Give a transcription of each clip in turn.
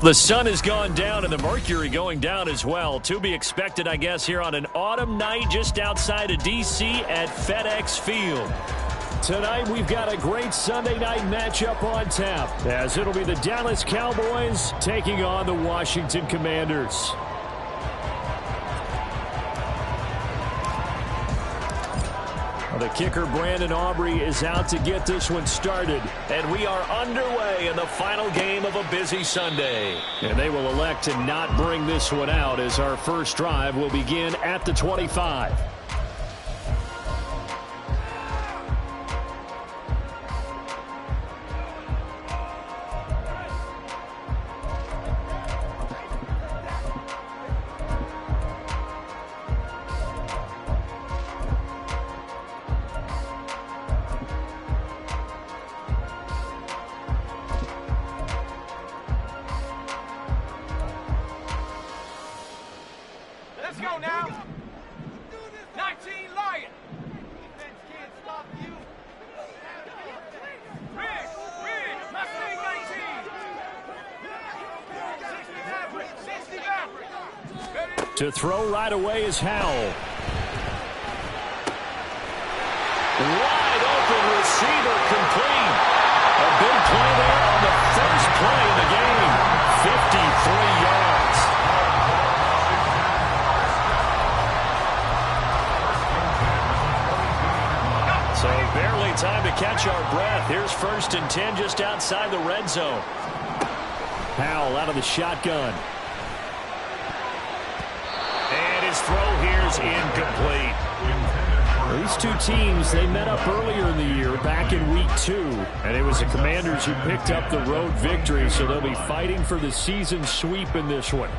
The sun has gone down and the mercury going down as well. To be expected, I guess, here on an autumn night just outside of D.C. at FedEx Field. Tonight, we've got a great Sunday night matchup on tap, as it'll be the Dallas Cowboys taking on the Washington Commanders. The kicker, Brandon Aubrey, is out to get this one started. And we are underway in the final game of a busy Sunday. And they will elect to not bring this one out, as our first drive will begin at the 25. To throw right away is Howell. Wide open receiver, complete. A big play there on the first play of the game. 53 yards. So barely time to catch our breath. Here's 1st and 10 just outside the red zone. Howell out of the shotgun. His throw here is incomplete. These two teams, they met up earlier in the year, back in week 2. And it was the Commanders who picked up the road victory, so they'll be fighting for the season sweep in this one.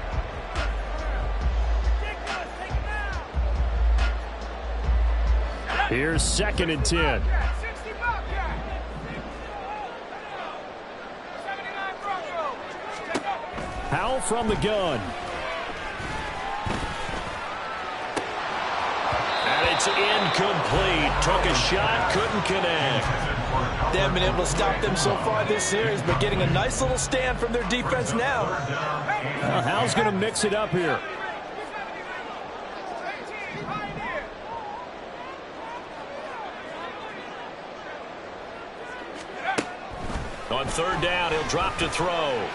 Here's 2nd and 10. Howell from the gun. It's incomplete. Took a shot, couldn't connect. They haven't been able to stop them so far this series, but getting a nice little stand from their defense now. Well, Howell's going to mix it up here. On 3rd down, he'll drop to throw.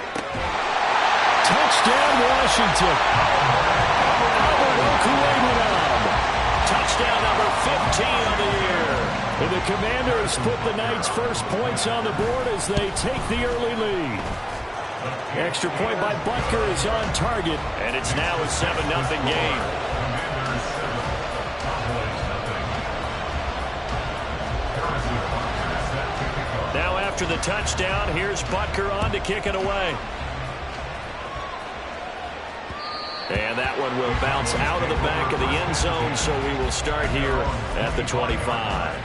Touchdown, Washington. Albert Okwuegbunam. Touchdown number 15 on the year. And the Commanders put the night's first points on the board as they take the early lead. Extra point by Butker is on target, and it's now a 7-0 game. Now after the touchdown, here's Butker on to kick it away. And that one will bounce out of the back of the end zone, so we will start here at the 25.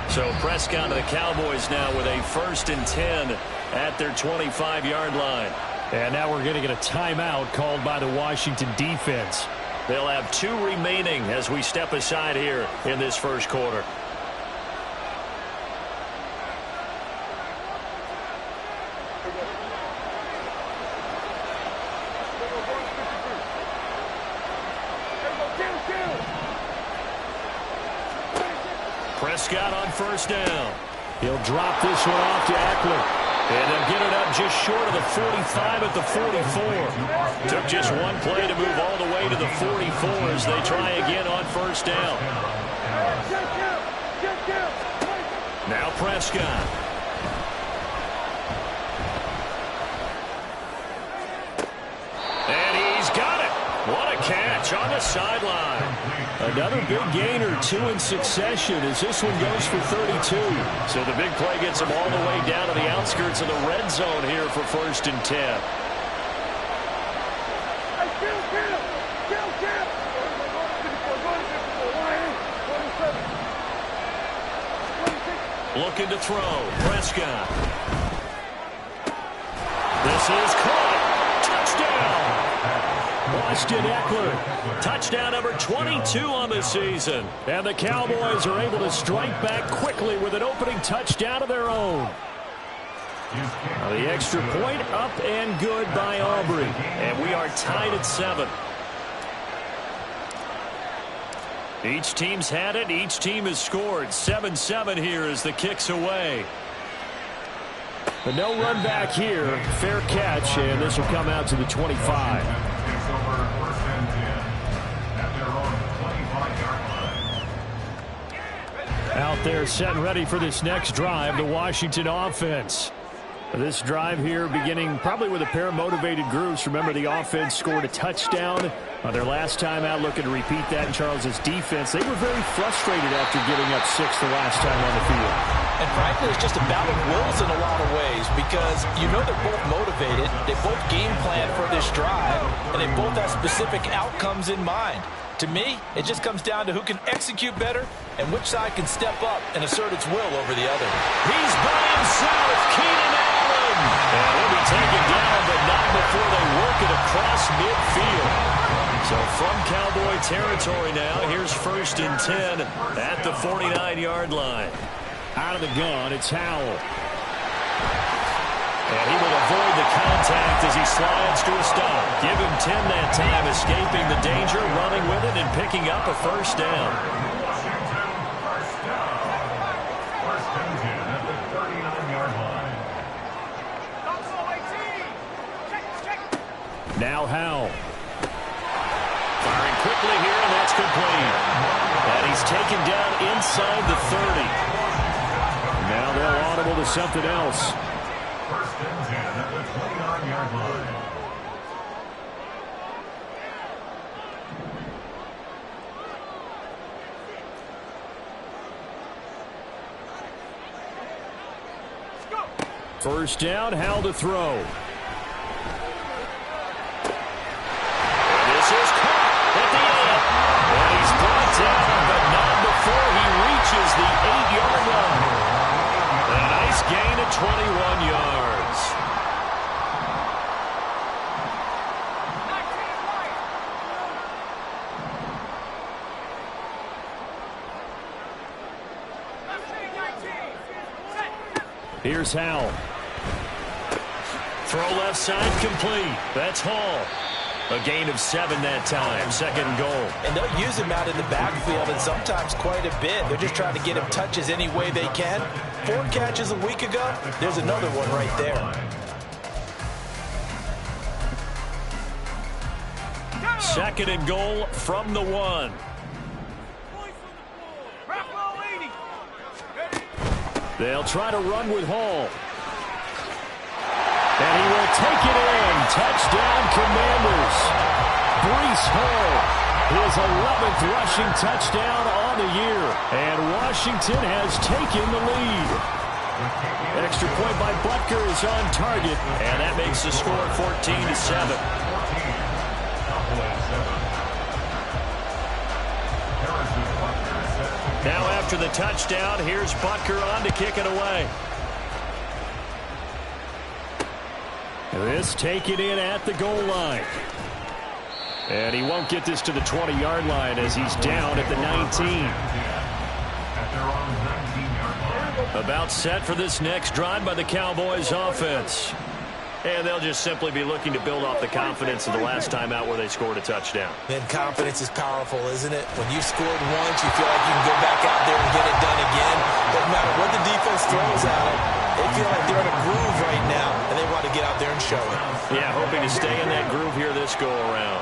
So Prescott to the Cowboys now with a 1st and 10 at their 25-yard line. And now we're going to get a timeout called by the Washington defense. They'll have 2 remaining as we step aside here in this first quarter. Prescott on 1st down. He'll drop this one off to Eckler. And they'll get it up just short of the 45 at the 44. Took just one play to move all the way to the 44 as they try again on 1st down. Now Prescott. And he's got it. What a catch on the sideline. Another big gainer, 2 in succession as this one goes for 32. So the big play gets him all the way down to the outskirts of the red zone here for 1st and 10. Looking to throw. Prescott. This is caught. Touchdown. Austin Ekeler. Touchdown number 22 on the season. And the Cowboys are able to strike back quickly with an opening touchdown of their own. The extra point up and good by Aubrey. And we are tied at 7. Each team's had it. Each team has scored. 7-7 here as the kick's away. But no run back here. Fair catch, and this will come out to the 25. Out there set and ready for this next drive, the Washington offense. This drive here beginning probably with a pair of motivated groups. Remember, the offense scored a touchdown on their last time out, looking to repeat that in Charles's defense. They were very frustrated after giving up 6 the last time on the field. And frankly, it's just a battle of wills in a lot of ways because you know they're both motivated, they both game plan for this drive, and they both have specific outcomes in mind. To me, it just comes down to who can execute better and which side can step up and assert its will over the other. He's by himself, Keenan Allen. And he'll be taken down, but not before they work it across midfield. So from Cowboy territory now, here's 1st and 10 at the 49-yard line. Out of the gun, it's Howell. And he will avoid the contact as he slides to a stop. Give him 10 that time, escaping the danger, running with it, and picking up a 1st down. Now Howell. Firing quickly here, and that's complete. And he's taken down inside the 30. Now they'll audible to something else. 1st and 10 at the 29-yard line. First down, Howell to throw. And this is caught at the end. And he's brought down, but not before he reaches the 8-yard line. A nice gain of 21 yards. Here's Howell. Throw left side complete. That's Hall. A gain of 7 that time. 2nd and goal. And they'll use him out in the backfield and sometimes quite a bit. They're just trying to get him touches any way they can. 4 catches a week ago. There's another one right there. 2nd and goal from the 1. They'll try to run with Hall. And he will take it in. Touchdown, Commanders. Breece Hall, his 11th rushing touchdown on the year. And Washington has taken the lead. Extra point by Butker is on target. And that makes the score 14-7. Now after the touchdown, here's Butker on to kick it away. This taken in at the goal line. And he won't get this to the 20-yard line as he's down at the 19. About set for this next drive by the Cowboys offense. And they'll just simply be looking to build off the confidence of the last time out where they scored a touchdown. And confidence is powerful, isn't it? When you've scored once, you feel like you can go back out there and get it done again. Doesn't matter what the defense throws at them. They feel like they're in a groove right now, and they want to get out there and show it. Yeah, hoping to stay in that groove here this go-around.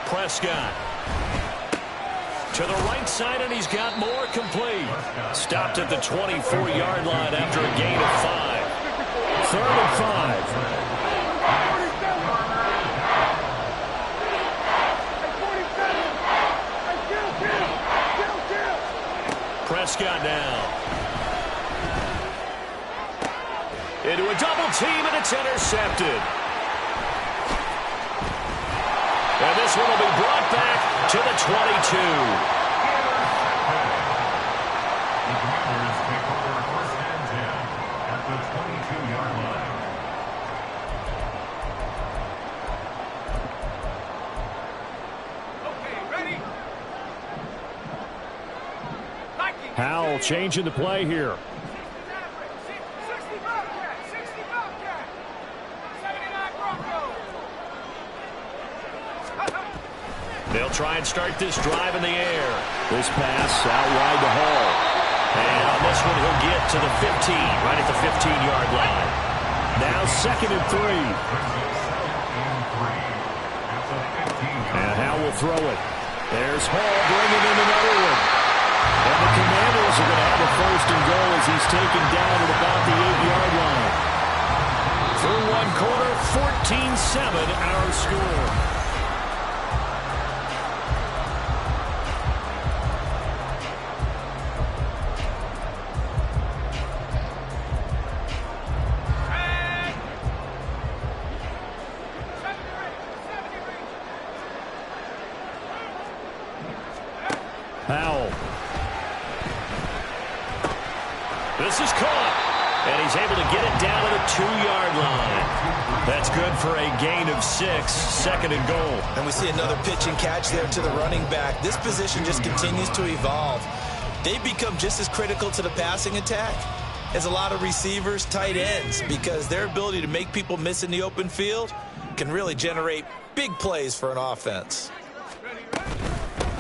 Prescott. To the right side, and he's got more complete. Stopped at the 24-yard line after a gain of 5. 3rd and 5. Prescott now. Into a double team, and it's intercepted. And this one will be brought back to the 22. Howell changing the play here. They'll try and start this drive in the air. This pass out wide to Hall. And on this one, he'll get to the 15, right at the 15-yard line. Now 2nd and 3. And Howell will throw it. There's Hall bringing in another one. And the Commanders are going to have a 1st and goal as he's taken down at about the 8-yard line. Through one quarter, 14-7 our score. Howell. This is caught. And he's able to get it down to the 2-yard line. That's good for a gain of 6, 2nd and goal. And we see another pitch and catch there to the running back. This position just continues to evolve. They become just as critical to the passing attack as a lot of receivers, tight ends, because their ability to make people miss in the open field can really generate big plays for an offense.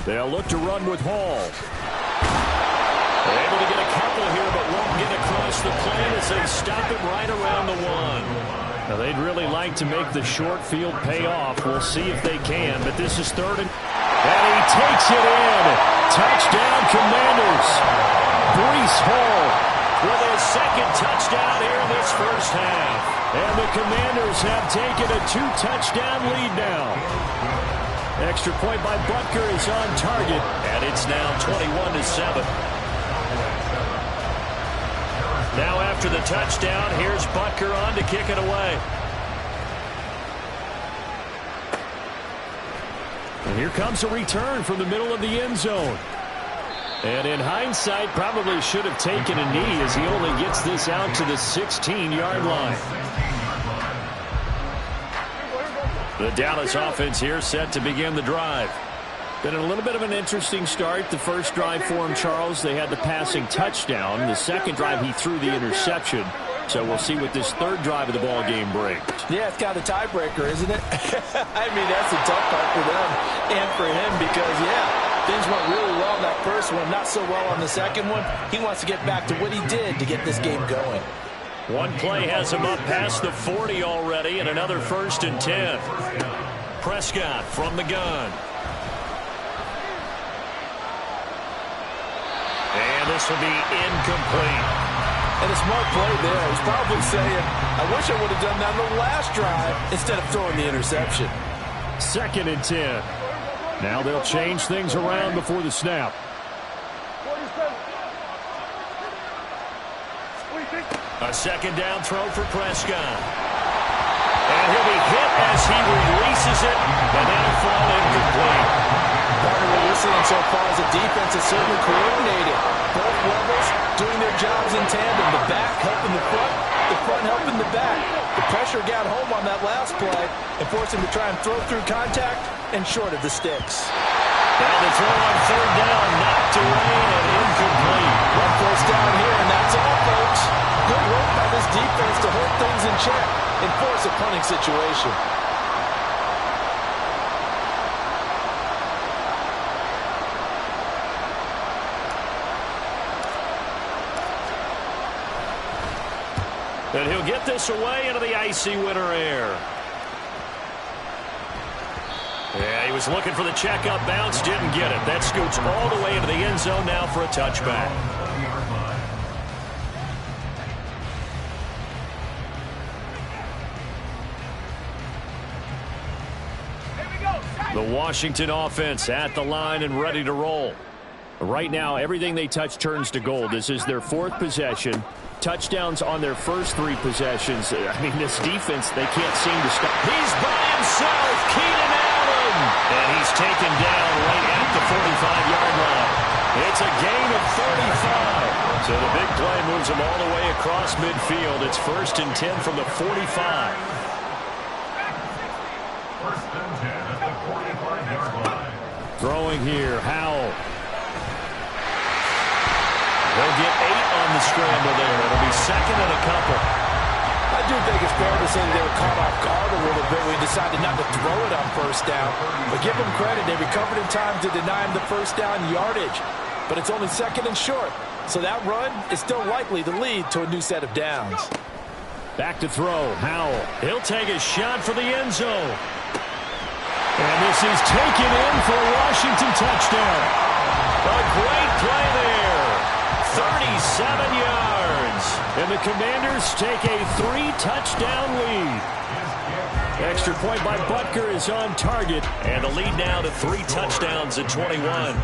They'll look to run with Hall. They're able to get a couple here, but won't get across the plane as they stop it right around the 1. Now, they'd really like to make the short field pay off. We'll see if they can, but this is 3rd and he takes it in. Touchdown, Commanders. Breece Hall with his 2nd touchdown here in this first half. And the Commanders have taken a 2-touchdown lead now. Extra point by Butker is on target, and it's now 21-7. Now after the touchdown, here's Butker on to kick it away. And here comes a return from the middle of the end zone. And in hindsight, probably should have taken a knee as he only gets this out to the 16-yard line. The Dallas offense here set to begin the drive. Been a little bit of an interesting start. The first drive for him, Charles, they had the passing touchdown. The second drive, he threw the interception. So we'll see what this 3rd drive of the ball game brings. Yeah, it's kind of a tiebreaker, isn't it? I mean, that's the tough part for them and for him because, yeah, things went really well in that first one, not so well on the second one. He wants to get back to what he did to get this game going. One play has him up past the 40 already, and another 1st and 10. Prescott from the gun. And this will be incomplete. And a smart play there. He's probably saying, I wish I would have done that on the last drive instead of throwing the interception. 2nd and 10. Now they'll change things around before the snap. A 2nd down throw for Prescott. And he'll be hit as he releases it, and that'll fall incomplete. Partner, what we're seeing so far is the defense is certainly coordinated. Both levels doing their jobs in tandem. The back helping the front helping the back. The pressure got home on that last play and forced him to try and throw through contact and short of the sticks. Now the throw on 3rd down, knocked away and incomplete. One first down here, and that's all, folks. Good work by this defense to hold things in check and force a punting situation. And he'll get this away into the icy winter air. Yeah, he was looking for the checkup bounce, didn't get it. That scoots all the way into the end zone now for a touchback. The Washington offense at the line and ready to roll. Right now, everything they touch turns to gold. This is their 4th possession. Touchdowns on their first 3 possessions. I mean, this defense, they can't seem to stop. He's by himself, Keenan Allen. And he's taken down right at the 45-yard line. It's a gain of 35. So the big play moves him all the way across midfield. It's 1st and 10 from the 45. 1st and 10 at the 45-yard line. Throwing here, Howell. He'll get 8 on the scramble there. It'll be second and a couple. I do think it's fair to say that they were caught off guard a little bit when he decided not to throw it on first down. But give them credit. They recovered in time to deny him the first down yardage. But it's only second and short. So that run is still likely to lead to a new set of downs. Back to throw. Howell. He'll take a shot for the end zone. And this is taken in for a Washington touchdown. A great play there. 37 yards. And the Commanders take a 3-touchdown lead. Extra point by Butker is on target. And the lead now to 3 touchdowns at 21.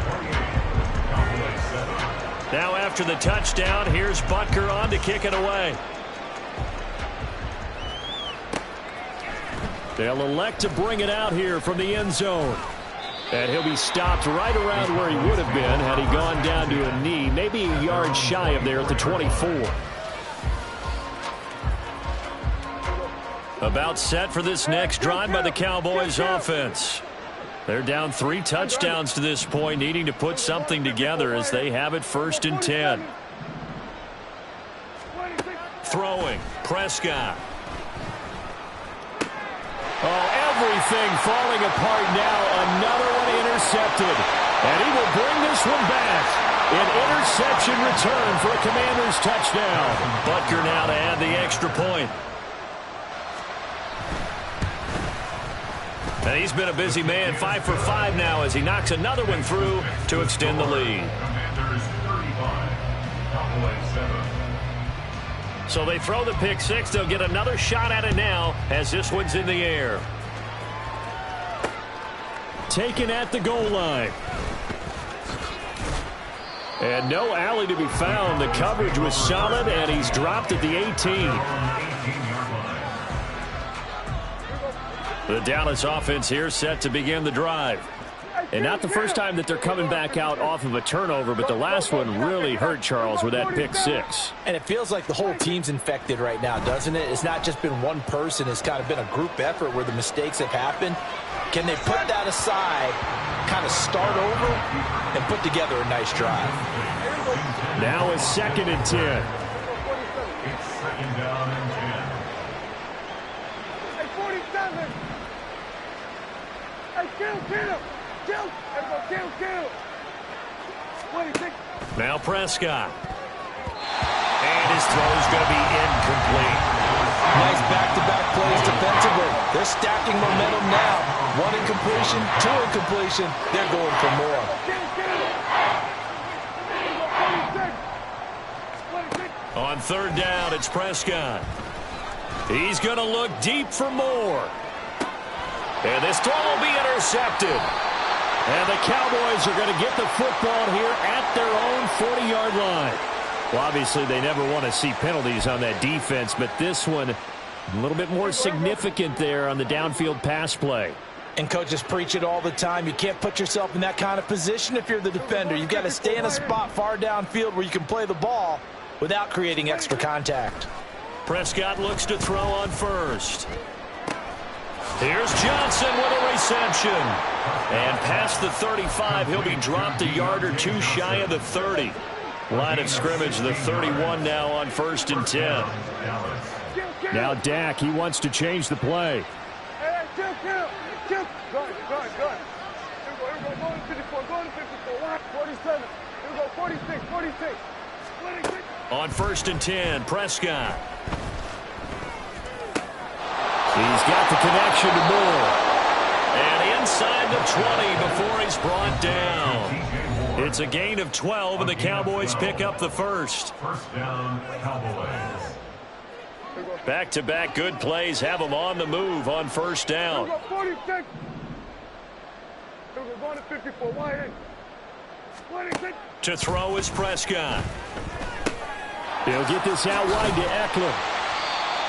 Now after the touchdown, here's Butker on to kick it away. They'll elect to bring it out here from the end zone. And he'll be stopped right around where he would have been had he gone down to a knee, maybe a yard shy of there at the 24. About set for this next drive by the Cowboys offense. They're down 3 touchdowns to this point, needing to put something together as they have it 1st and 10. Throwing. Prescott. Oh, everything falling apart now. Another one intercepted. And he will bring this one back. An interception return for a Commanders touchdown. Butker now to add the extra point. And he's been a busy man, 5 for 5 now as he knocks another one through to extend the lead. So they throw the pick 6. They'll get another shot at it now as this one's in the air. Taken at the goal line. And no alley to be found. The coverage was solid, and he's dropped at the 18. The Dallas offense here set to begin the drive. And not the first time that they're coming back out off of a turnover, but the last one really hurt Charles with that pick 6. And it feels like the whole team's infected right now, doesn't it? It's not just been one person. It's kind of been a group effort where the mistakes have happened. Can they put that aside, kind of start over, and put together a nice drive? Now it's 2nd and 10. It's 2nd down and 10. Hey, 47. Hey, kill. Kill. 26. Now Prescott. And his throw's going to be incomplete. Nice back-to-back plays defensively. They're stacking momentum now. 1 incompletion, 2 incompletion. They're going for more. On 3rd down, it's Prescott. He's going to look deep for more. And this throw will be intercepted. And the Cowboys are going to get the football here at their own 40-yard line. Well, obviously, they never want to see penalties on that defense, but this one a little bit more significant there on the downfield pass play. And coaches preach it all the time. You can't put yourself in that kind of position if you're the defender. You've got to stay in a spot far downfield where you can play the ball without creating extra contact. Prescott looks to throw on 1st. Here's Johnson with a reception. And past the 35, he'll be dropped a yard or 2 shy of the 30. Line of scrimmage, the 31 now on 1st and 10. Now Dak, he wants to change the play. Hey, kill. Good. Here we go, 54, 47. Here we go, 46. 26. On 1st and 10, Prescott. He's got the connection to Moore. And inside the 20 before he's brought down. It's a gain of 12, and the Cowboys pick up the 1st. 1st down, Cowboys. Back-to-back good plays have them on the move on 1st down. Here we go, 46. Here we go, going to 54. Why in? 26. To throw is Prescott. He'll get this out wide to Eckler.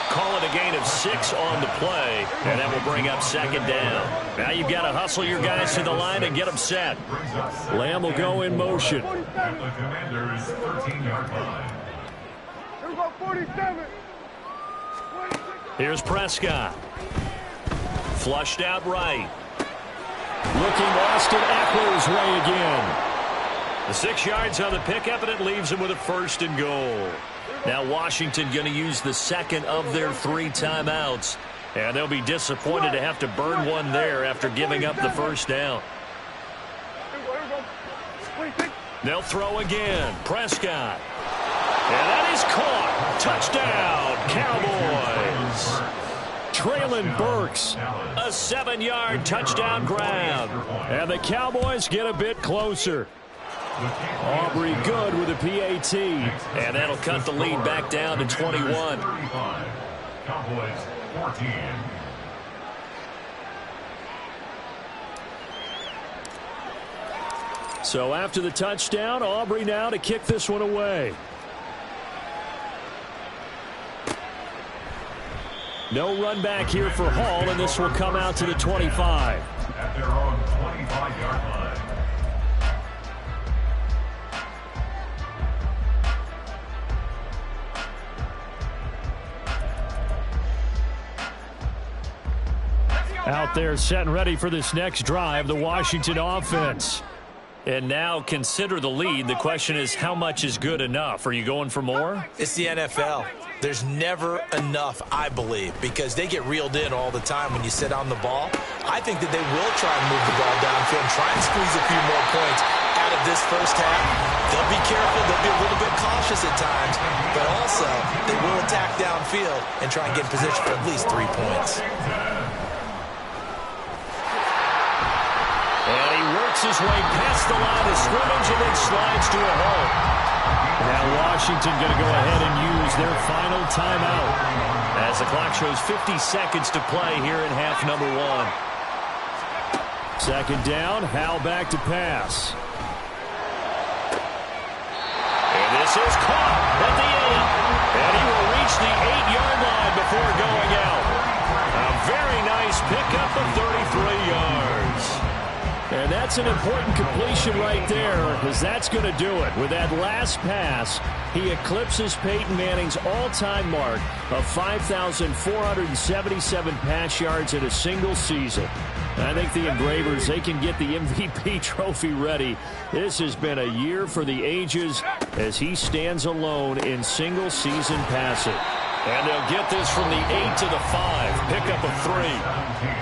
Call it a gain of 6 on the play, and that will bring up 2nd down. Now you've got to hustle your guys to the line and get them set. Lamb will go in motion. At the Commanders' 13-yard line. Here we go, 47. Here's Prescott. Flushed out right. Looking Austin Eckler's way again. The 6 yards on the pickup, and it leaves them with a 1st and goal. Now Washington going to use the second of their 3 timeouts. And they'll be disappointed to have to burn one there after giving up the 1st down. They'll throw again. Prescott. And that is caught. Touchdown, Cowboys. Traylon Burks, a 7-yard touchdown grab. And the Cowboys get a bit closer. Aubrey good with a PAT. And that'll cut the lead back down to 21. Cowboys 14. So after the touchdown, Aubrey now to kick this one away. No run back here for Hall, and this will come out to the 25. At their own 25-yard line. Out there set and ready for this next drive, the Washington offense. And now consider the lead. The question is, how much is good enough? Are you going for more? It's the NFL. There's never enough, I believe, because they get reeled in all the time when you sit on the ball. I think that they will try and move the ball downfield and try and squeeze a few more points out of this first half. They'll be careful. They'll be a little bit cautious at times, but also they will attack downfield and try and get in position for at least 3 points. And he works his way past the line of scrimmage and then slides to a hole. Now Washington going to go ahead and use their final timeout as the clock shows 50 seconds to play here in half number 1. Second down, Hal back to pass. And this is caught at the 8. And he will reach the 8-yard line before going out. A very nice pickup of 33 yards. And that's an important completion right there, because that's going to do it. With that last pass, he eclipses Peyton Manning's all-time mark of 5,477 pass yards in a single season. And I think the Engravers, they can get the MVP trophy ready. This has been a year for the ages as he stands alone in single-season passing. And they'll get this from the 8 to the 5. Pickup of 3.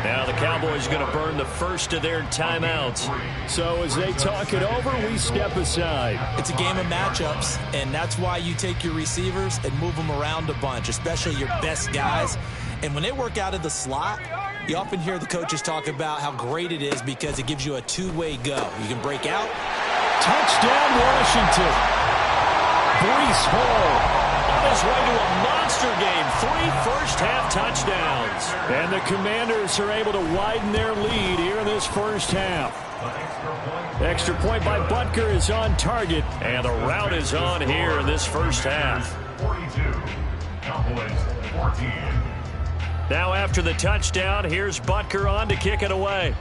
Now the Cowboys going to burn the first of their timeouts. So as they talk it over, we step aside. It's a game of matchups, and that's why you take your receivers and move them around a bunch, especially your best guys. And when they work out of the slot, you often hear the coaches talk about how great it is because it gives you a two-way go. You can break out. Touchdown, Washington. Breece Hall on his way to a monster game. 3 first-half touchdowns. And the Commanders are able to widen their lead here in this first half. Extra point by Butker is on target, and the route is on here in this first half. 42. Cowboys 14. Now after the touchdown, here's Butker on to kick it away.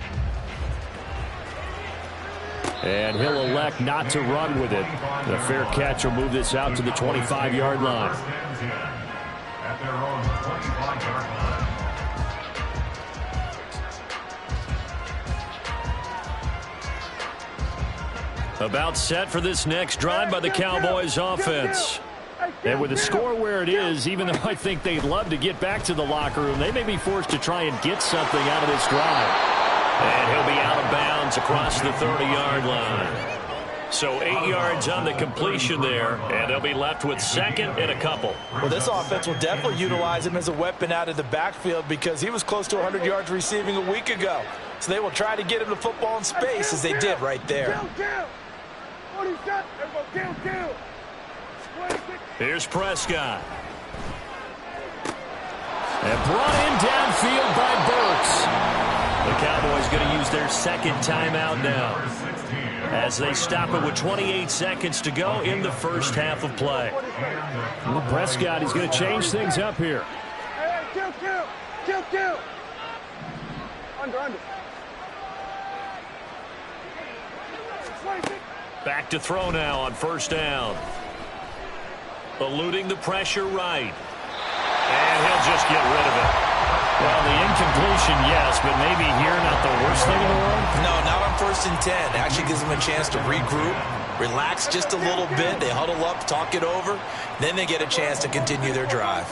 And he'll elect not to run with it. The fair catch will move this out to the 25-yard line. At their own 25-yard line. About set for this next drive by the Cowboys offense. And with the score where it is, even though I think they'd love to get back to the locker room, they may be forced to try and get something out of this drive. And he'll be out of bounds across the 30-yard line. So 8 yards on the completion there, and they'll be left with second and a couple. Well, this offense will definitely utilize him as a weapon out of the backfield because he was close to 100 yards receiving a week ago. So they will try to get him the football in space as they did right there. Here's Prescott. And brought in downfield by Burks. The Cowboys going to use their second timeout now as they stop it with 28 seconds to go in the first half of play. Well, Prescott, he's going to change things up here. Kill. Under. Back to throw now on first down. Eluding the pressure right. And he'll just get rid of it. Well, the incompletion, yes, but maybe here not the worst thing in the world? No, not on 1st and 10. It actually gives them a chance to regroup, relax just a little bit. They huddle up, talk it over. Then they get a chance to continue their drive.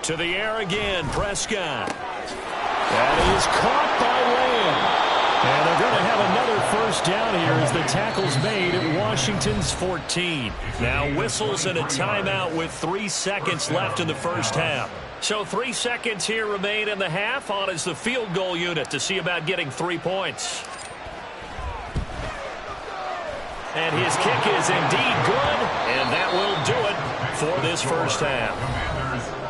To the air again, Prescott. That is caught by Lamb. And they're going to have another first down here as the tackle's made at Washington's 14. Now whistles and a timeout with 3 seconds left in the first half. So 3 seconds here remain in the half. On is the field goal unit to see about getting 3 points. And his kick is indeed good, and that will do it for this first half.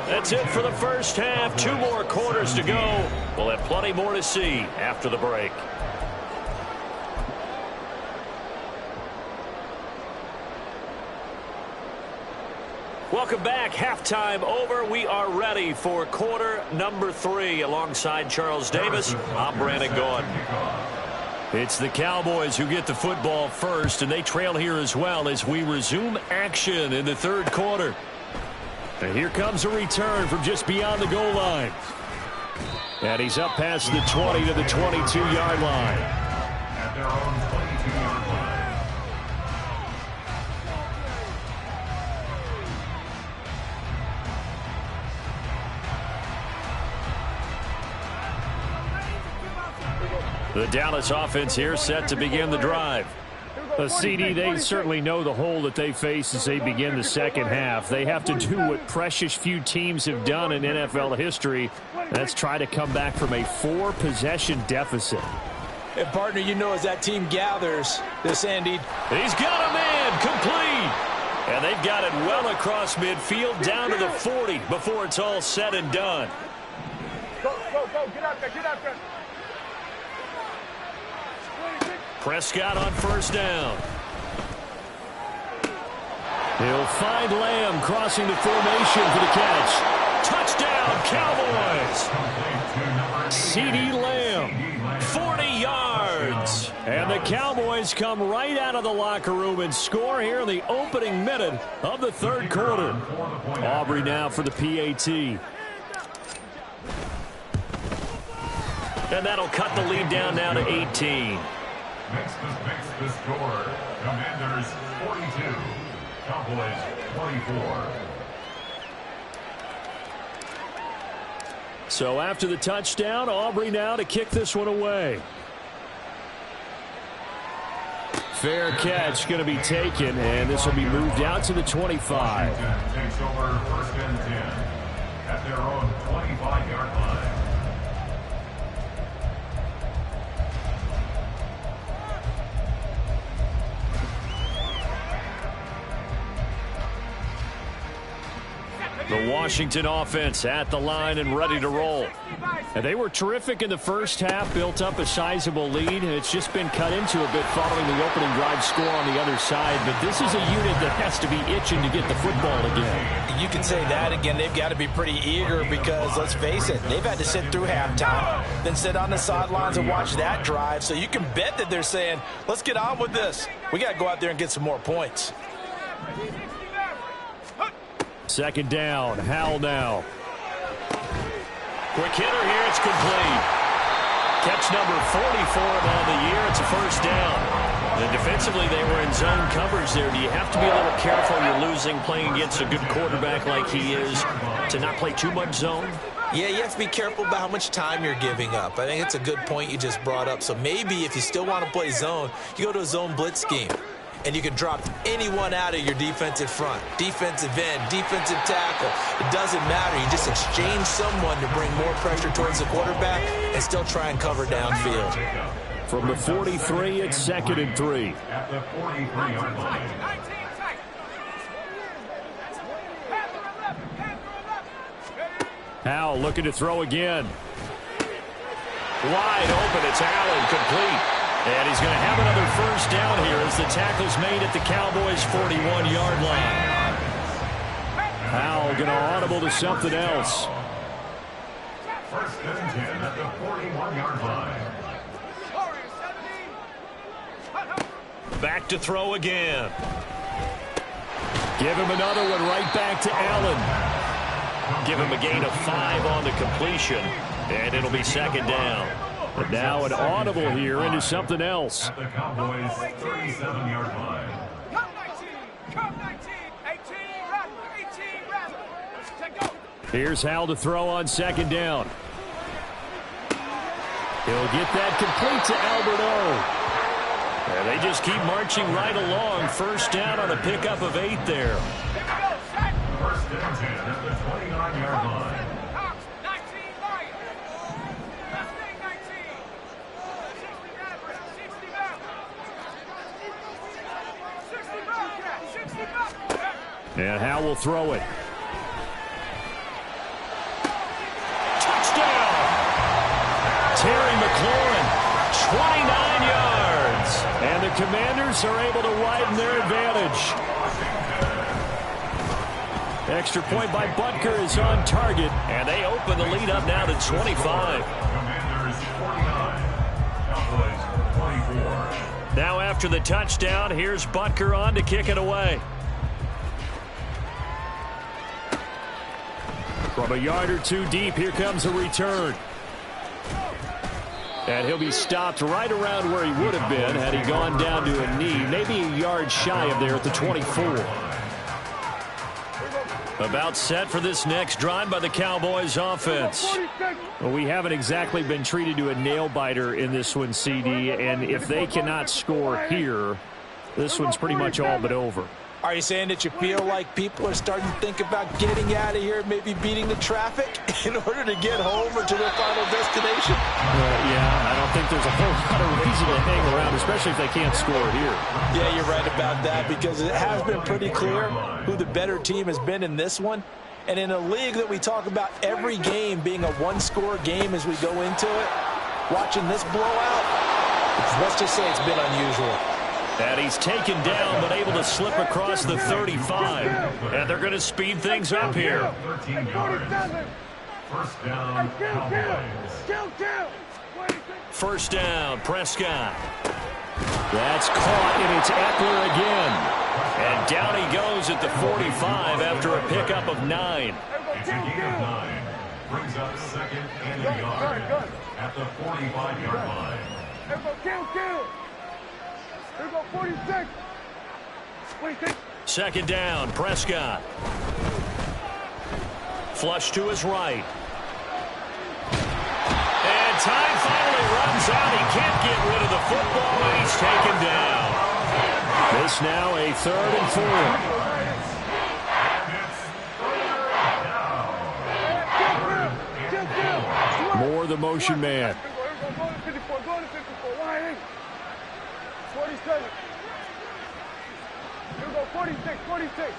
That's it for the first half. 2 more quarters to go. We'll have plenty more to see after the break. Welcome back. Halftime over. We are ready for quarter number 3. Alongside Charles Davis, I'm Brandon Gaudin. It's the Cowboys who get the football first, and they trail here as well as we resume action in the third quarter. And here comes a return from just beyond the goal line. And he's up past the 20 to the 22-yard line. At their own 22-yard line. The Dallas offense here set to begin the drive. CD, they certainly know the hole that they face as they begin the second half. They have to do what precious few teams have done in NFL history. That's try to come back from a 4-possession deficit. And, partner, you know as that team gathers, this Andy. He's got a man complete. And they've got it well across midfield down to the 40 before it's all said and done. Go, get out there, get out there. Prescott on first down. He'll find Lamb crossing the formation for the catch. Touchdown, Cowboys. CeeDee Lamb, 40 yards. And the Cowboys come right out of the locker room and score here in the opening minute of the third quarter. Aubrey now for the PAT. And that'll cut the lead down now to 18. Makes the score. Commanders 42. Cowboys 24. So after the touchdown, Aubrey now to kick this one away. Fair catch going to be taken, and this will be moved out to the 25. Washington takes over first and 10 at their own 25-yard line. The Washington offense at the line and ready to roll. And they were terrific in the first half, built up a sizable lead. It's just been cut into a bit following the opening drive score on the other side. But this is a unit that has to be itching to get the football again. You can say that again. They've got to be pretty eager because, let's face it, they've had to sit through halftime, then sit on the sidelines and watch that drive. So you can bet that they're saying, let's get on with this. We got to go out there and get some more points. Second down, Howell now. Quick hitter here, it's complete. Catch number 44 on the year, it's a first down. And defensively, they were in zone coverage there. Do you have to be a little careful you're losing playing against a good quarterback like he is to not play too much zone? Yeah, you have to be careful about how much time you're giving up. I think it's a good point you just brought up. So maybe if you still want to play zone, you go to a zone blitz scheme. And you can drop anyone out of your defensive front, defensive end, defensive tackle. It doesn't matter. You just exchange someone to bring more pressure towards the quarterback and still try and cover downfield. From the 43, it's 2nd and 3. At the 43-yard line. Howell looking to throw again. Wide open, it's Allen, complete. And he's going to have another first down here as the tackle's made at the Cowboys' 41-yard line. Howell going to audible to something else. First and 10 at the 41-yard line. Back to throw again. Give him another one right back to Allen. Give him a gain of 5 on the completion. And it'll be second down. But now an audible here into something else. At the Cowboys' 37-yard line. Here's Howell to throw on second down. He'll get that complete to Albert O. And they just keep marching right along. First down on a pickup of 8 there. First and 10 at the 29-yard line. And Howell will throw it. Touchdown! Terry McLaurin, 29 yards. And the Commanders are able to widen their advantage. Extra point by Butker is on target. And they open the lead up now to 25. Commanders 49. Cowboys 24. Now after the touchdown, here's Butker on to kick it away. From a yard or two deep, here comes a return. And he'll be stopped right around where he would have been had he gone down to a knee, maybe a yard shy of there at the 24. About set for this next drive by the Cowboys offense. Well, we haven't exactly been treated to a nail-biter in this one, CD, and if they cannot score here, this one's pretty much all but over. Are you saying that you feel like people are starting to think about getting out of here, maybe beating the traffic in order to get home or to their final destination? Yeah, I don't think there's a whole lot of reason to hang around, especially if they can't score here. Yeah, you're right about that because it has been pretty clear who the better team has been in this one. And in a league that we talk about every game being a one-score game as we go into it, watching this blowout, let's just say it's been unusual. And he's taken down, but able to slip across the 35. And they're going to speed things up here. 13 yards. First down, Cowboys. First down, Prescott. That's caught, and it's Eckler again. And down he goes at the 45 after a pickup of 9. It's a gain of 9. Brings up second and a yard at the 45-yard line. Here we go, 46. 26. Second down, Prescott. Flush to his right. And time finally runs out. He can't get rid of the football, and he's taken down. This now a 3rd and 4. Moore the motion man. 47. Here we go, 46, 46.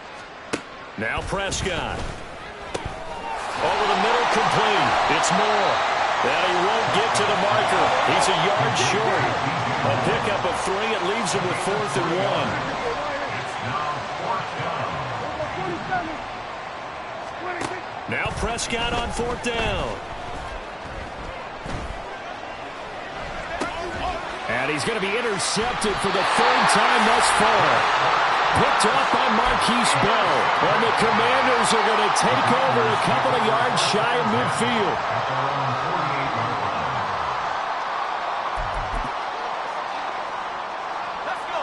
Now Prescott. Over the middle, complete. It's Moore. And he won't get to the marker. He's a yard short. A pickup of 3. It leaves him with 4th and 1. Now Prescott on 4th down. And he's going to be intercepted for the 3rd time thus far. Picked up by Marquise Bell. And the Commanders are going to take over a couple of yards shy of midfield.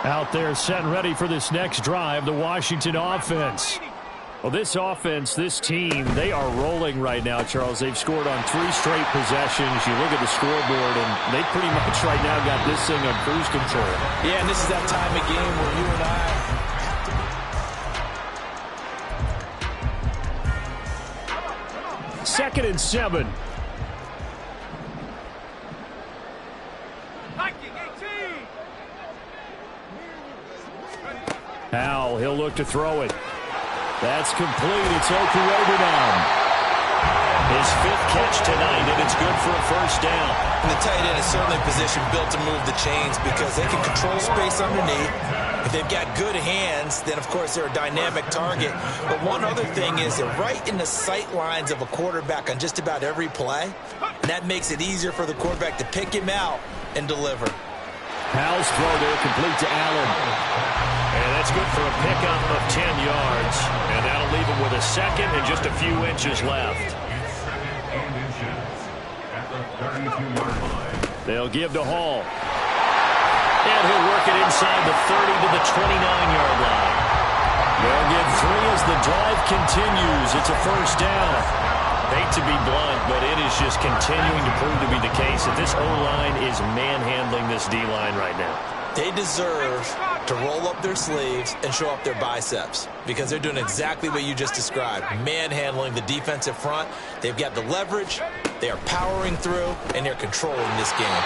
Out there set and ready for this next drive, the Washington offense. Well, this offense, this team, they are rolling right now, Charles. They've scored on 3 straight possessions. You look at the scoreboard, and they pretty much right now got this thing on cruise control. Yeah, and this is that time of game where you and I... 2nd and 7. Howell, he'll look to throw it. That's complete. It's Okuegbunam down. His 5th catch tonight, and it's good for a first down. And the tight end is certainly a position built to move the chains because they can control space underneath. If they've got good hands, then, of course, they're a dynamic target. But one other thing is they're right in the sight lines of a quarterback on just about every play. And that makes it easier for the quarterback to pick him out and deliver. Howell's throw there complete to Allen. And that's good for a pickup of 10 yards. And that'll leave him with a 2nd and just a few inches left. It's 2nd and inches at the 32-yard line. They'll give to Hall. And he'll work it inside the 30 to the 29-yard line. They'll get 3 as the drive continues. It's a first down. Hate to be blunt, but it is just continuing to prove to be the case that this O-line is manhandling this D-line right now. They deserve to roll up their sleeves and show up their biceps because they're doing exactly what you just described, manhandling the defensive front. They've got the leverage, they are powering through, and they're controlling this game.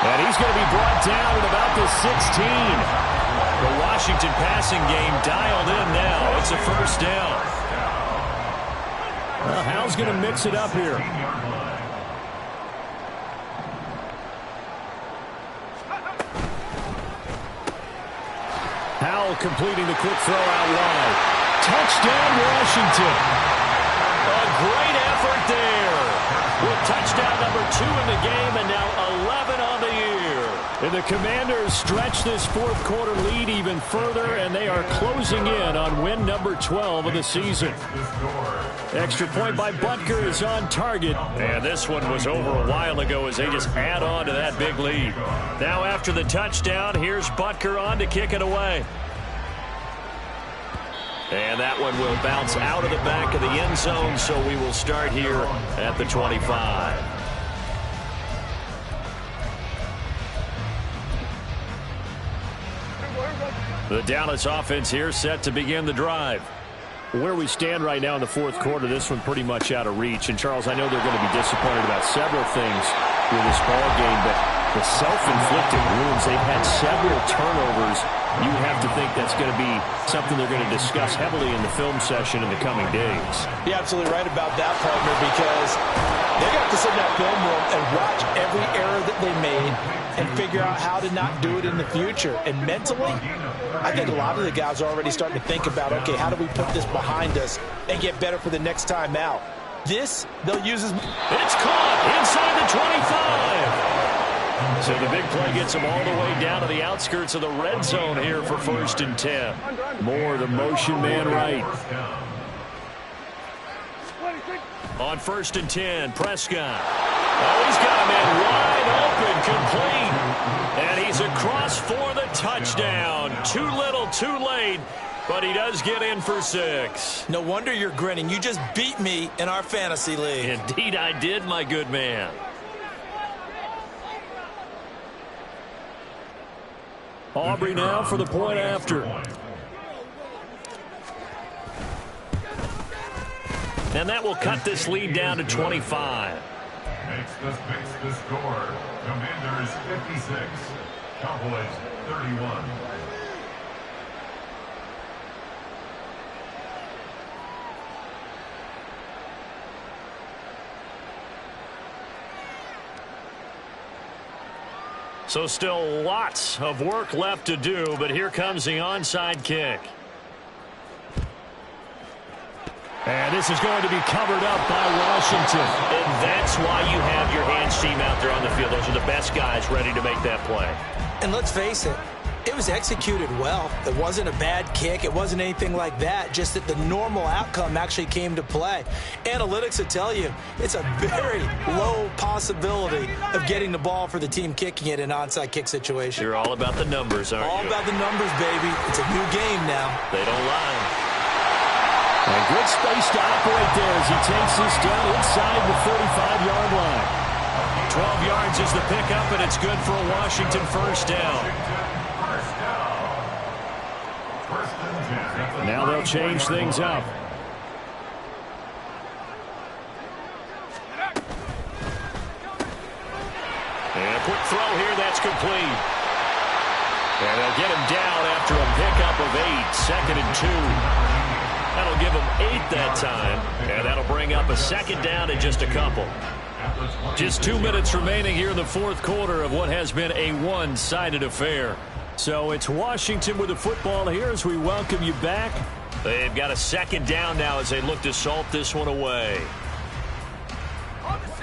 And he's going to be brought down at about the 16. The Washington passing game dialed in now. It's a first down. Well, Hal's going to mix it up here. Howell completing the quick throw out wide. Touchdown, Washington. A great effort there. With touchdown number 2 in the game and now 11 on the year. And the Commanders stretch this fourth quarter lead even further, and they are closing in on win number 12 of the season. Extra point by Butker is on target. And this one was over a while ago as they just add on to that big lead. Now after the touchdown, here's Butker on to kick it away. And that one will bounce out of the back of the end zone, so we will start here at the 25. The Dallas offense here set to begin the drive. Where we stand right now in the fourth quarter, this one pretty much out of reach. And, Charles, I know they're going to be disappointed about several things with this ball game, but the self-inflicted wounds, they've had several turnovers. You would have to think that's going to be something they're going to discuss heavily in the film session in the coming days. You're absolutely right about that, partner, because they're going to have to sit in that film room and watch every error that they made and figure out how to not do it in the future. And mentally, I think a lot of the guys are already starting to think about, okay, how do we put this behind us and get better for the next time out? This, they'll use as... It's caught inside the 25. So the big play gets them all the way down to the outskirts of the red zone here for 1st and 10. Moore, the motion man right. On 1st and 10, Prescott. Oh, he's got a man wide open, complete. And he's across for the touchdown. Too little, too late. But he does get in for 6. No wonder you're grinning. You just beat me in our fantasy league. Indeed I did, my good man. Aubrey now for the point after. And that will cut this lead down to 25. Makes the score. Commanders 56. Cowboys 31. So still lots of work left to do, but here comes the onside kick. And this is going to be covered up by Washington. And that's why you have your hands team out there on the field. Those are the best guys ready to make that play. And let's face it, it was executed well. It wasn't a bad kick. It wasn't anything like that. Just that the normal outcome actually came to play. Analytics will tell you it's a very low possibility of getting the ball for the team kicking it in an onside kick situation. You're all about the numbers, aren't you? All about the numbers, baby. It's a new game now. They don't lie. And good space to operate there as he takes this down inside the 35-yard line. 12 yards is the pickup, and it's good for a Washington first down. Now they'll change things up. And a quick throw here, that's complete. And they'll get him down after a pickup of 8, 2nd and 2. That'll give him 8 that time, and that'll bring up a second down and just a couple. Just 2 minutes remaining here in the fourth quarter of what has been a one-sided affair. So it's Washington with the football here as we welcome you back. They've got a second down now as they look to salt this one away.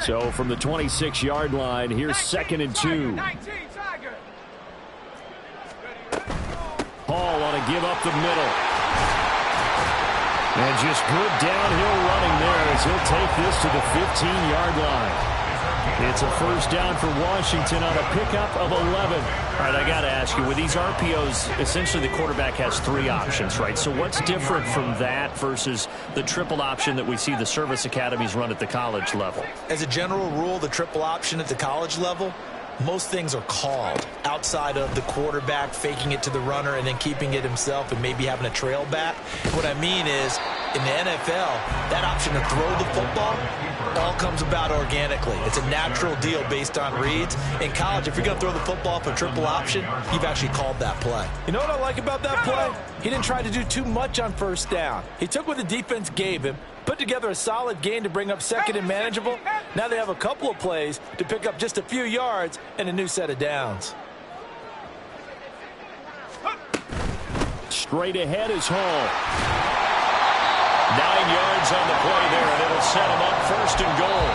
So from the 26-yard line, here's 2nd and 2. Hall on a give up the middle. And just good downhill running there as he'll take this to the 15-yard line. It's a first down for Washington on a pickup of 11. All right, I got to ask you, with these RPOs, essentially the quarterback has 3 options, right? So what's different from that versus the triple option that we see the service academies run at the college level? As a general rule, the triple option at the college level, most things are called outside of the quarterback faking it to the runner and then keeping it himself and maybe having a trail back. What I mean is, in the NFL, that option to throw the football all comes about organically. It's a natural deal based on reads. In college, if you're going to throw the football for triple option, you've actually called that play. You know what I like about that play? He didn't try to do too much on first down. He took what the defense gave him, put together a solid gain to bring up second and manageable. Now they have a couple of plays to pick up just a few yards and a new set of downs. Straight ahead is Hall. 9 yards on the play there, and it'll set him up first and goal.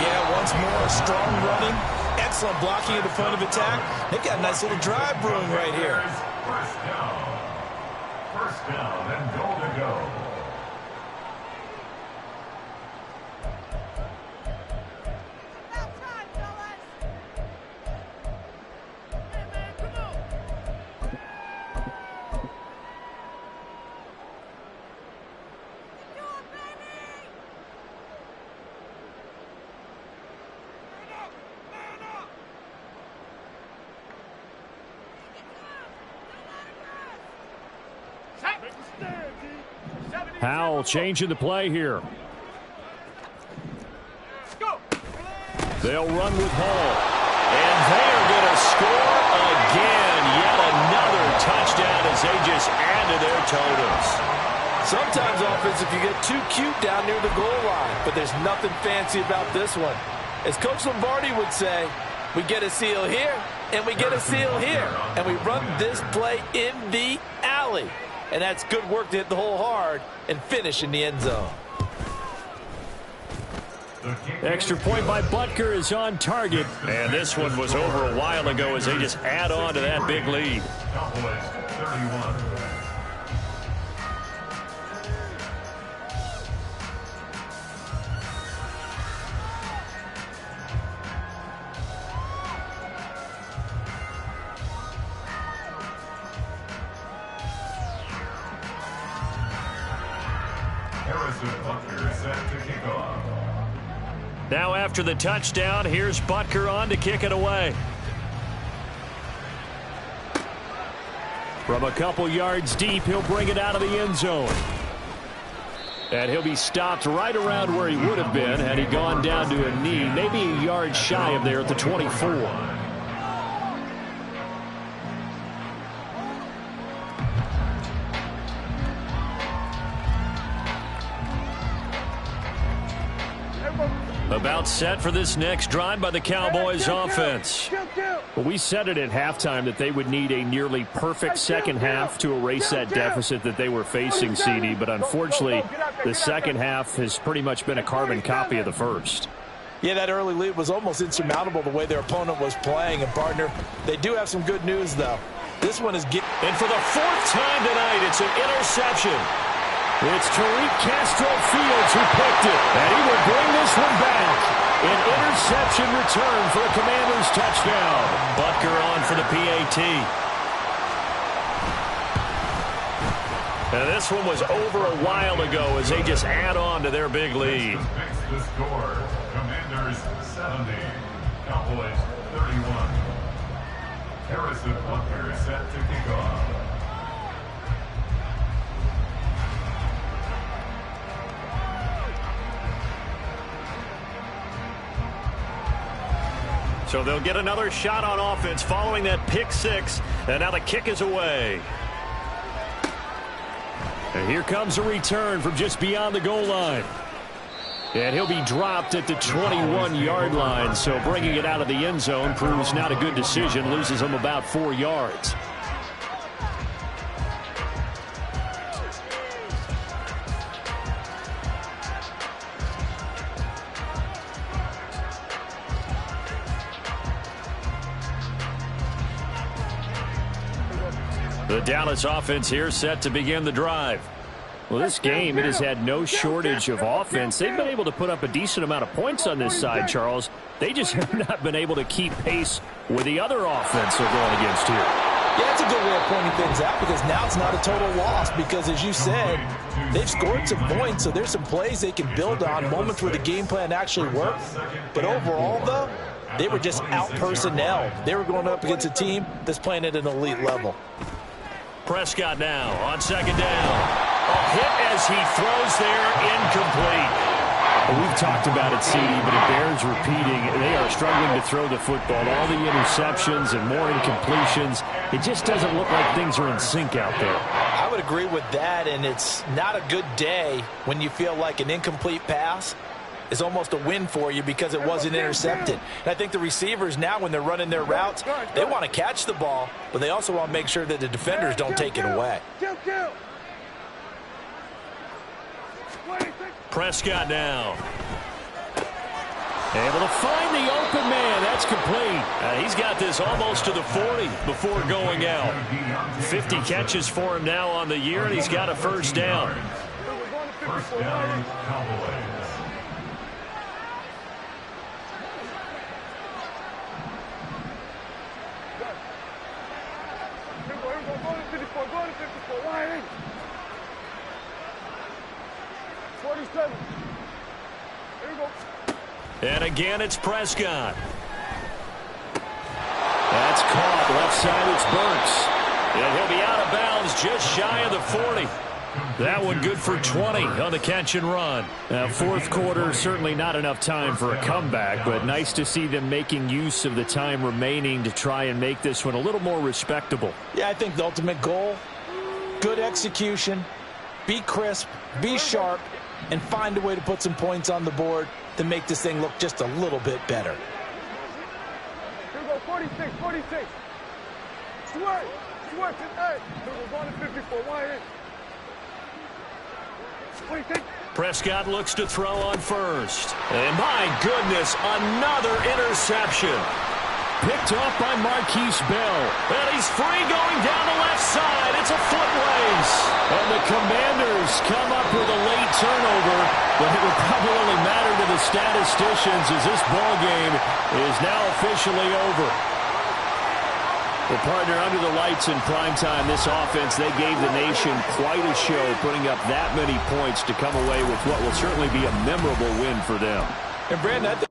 Yeah, once more, strong running, excellent blocking at the point of attack. They've got a nice little drive brewing right here. First down and goal to go. Howell changing the play here. They'll run with Hall. And they are going to score again. Yet another touchdown as they just add to their totals. Sometimes offense, if you get too cute down near the goal line, but there's nothing fancy about this one. As Coach Lombardi would say, we get a seal here, and we get a seal here. And we run this play in the alley. And that's good work to hit the hole hard and finish in the end zone. Extra point by Butker is on target. And this one was over a while ago as they just add on to that big lead. Cowboys 31. Now after the touchdown, here's Butker on to kick it away. From a couple yards deep, he'll bring it out of the end zone. And he'll be stopped right around where he would have been had he gone down to a knee, maybe a yard shy of there at the 24. About set for this next drive by the Cowboys offense. Well, we said it at halftime that they would need a nearly perfect second half to erase that deficit that they were facing, CD. But unfortunately, the second half has pretty much been a carbon copy of the first. Yeah, that early lead was almost insurmountable the way their opponent was playing. And, partner, they do have some good news, though. This one is getting... And for the 4th time tonight, it's an interception. It's Tariq Castro-Fields who picked it, and he will bring this one back. An interception return for a Commanders touchdown. Butker on for the PAT. And this one was over a while ago as they just add on to their big lead. The score, Commanders 70, Cowboys 31. Harrison Butker set to kick off. So they'll get another shot on offense following that pick six. And now the kick is away. And here comes a return from just beyond the goal line. And he'll be dropped at the 21-yard line. So bringing it out of the end zone proves not a good decision. Loses him about 4 yards. The Dallas offense here set to begin the drive. Well, this game, it has had no shortage of offense. They've been able to put up a decent amount of points on this side, Charles. They just have not been able to keep pace with the other offense they're going against here. Yeah, that's a good way of pointing things out because now it's not a total loss because, as you said, they've scored some points, so there's some plays they can build on, moments where the game plan actually worked. But overall, though, they were just out-personnel. They were going up against a team that's playing at an elite level. Prescott now on second down. A hit as he throws there, incomplete. We've talked about it, CD, but it bears repeating. They are struggling to throw the football. All the interceptions and more incompletions. It just doesn't look like things are in sync out there. I would agree with that, and it's not a good day when you feel like an incomplete pass is almost a win for you because it wasn't intercepted. And I think the receivers now, when they're running their routes, they want to catch the ball, but they also want to make sure that the defenders don't take it away. Prescott now. Able to find the open man. That's complete. He's got this almost to the 40 before going out. 50 catches for him now on the year, and he's got a first down. First down, Cowboys. And again, it's Prescott. That's caught. Left side, it's Burks. And he'll be out of bounds just shy of the 40. That one good for 20 on the catch and run. Fourth quarter, certainly not enough time for a comeback, but nice to see them making use of the time remaining to try and make this one a little more respectable. Yeah, I think the ultimate goal, good execution, be crisp, be sharp, and find a way to put some points on the board to make this thing look just a little bit better. Here we go, 46, 46. Switch, hey. Here we go, going to 54, wide in. 46. Prescott looks to throw on first. And my goodness, another interception. Picked off by Marquise Bell. And he's free going down the left side. It's a foot race. And the Commanders come up with a late turnover, but it will probably only matter to the statisticians as this ball game is now officially over. Well, partner, under the lights in primetime, this offense, they gave the nation quite a show, putting up that many points to come away with what will certainly be a memorable win for them. And Brandon,